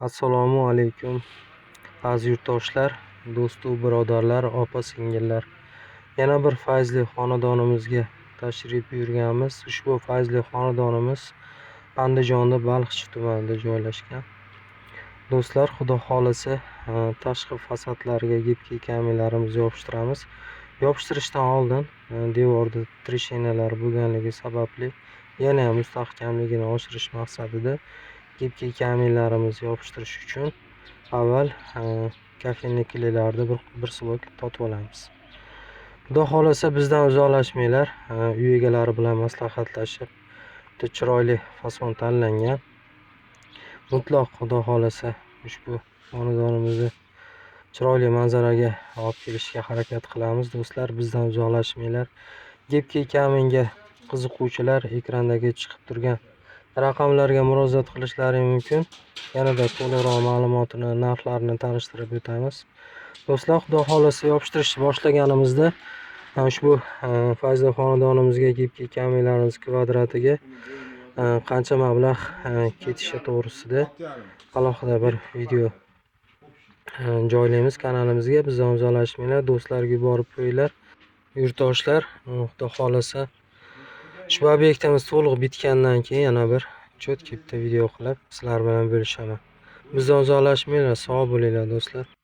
Assalomu alaykum aziz yurtdoshlar, do'stu birodarlar, opa-singillar. Yana bir fayzli xonadonimizga tashrif buyurganmiz. Ushbu fayzli xonadonimiz Andijonda Baliqchi tumanida joylashgan. Do'stlar, xudo xolasa tashqi fasadlariga gibkiy kaminlarimizni yopishtiramiz. Yopishtirishdan oldin devorda treshinalar bo'lganligi sababli yana mustahkamligini oshirish maqsadida gibkiy kaminlarimizni yopishtirish uchun avval kafenli klilarni bir slok totib olamiz. Xudo xolasa bizdan uzoqlashmanglar. Uy egalari bilan maslahatlashib, juda chiroyli fason tanlangan. Mutlaq xudo xolasa ushbu xonadonimizni chiroyli manzaraga olib kelishga harakat qilamiz. Do'stlar, bizdan uzoqlashmanglar. Gibkiy kaminga qiziquvchilar ekrandagi chiqib turgan raqamlarga murojaat qilishlari mumkin. Yanada to'liqroq ma'lumotini, narxlarini tanishtirib o'tamiz. Do'stlar, xudo xolasa yopishtirishni boshlaganimizda ushbu fayzli xonadonimizga gibkiy kaminlarimiz kvadratiga qancha mablag' ketishi to'g'risida alohida bir video joylaymiz kanalimizga. Bizdan uzoqlashmanglar, do'stlarga yuborib qo'yinglar. Yurtdoshlar, xudo xolasa ushbu obyektimiz to'liq bitgandan keyin yana bir cho'tka bitta video qilib sizlar bilan bo'lishaman. Bizdan uzoqlashmanglar, sog' bo'linglar do'stlar.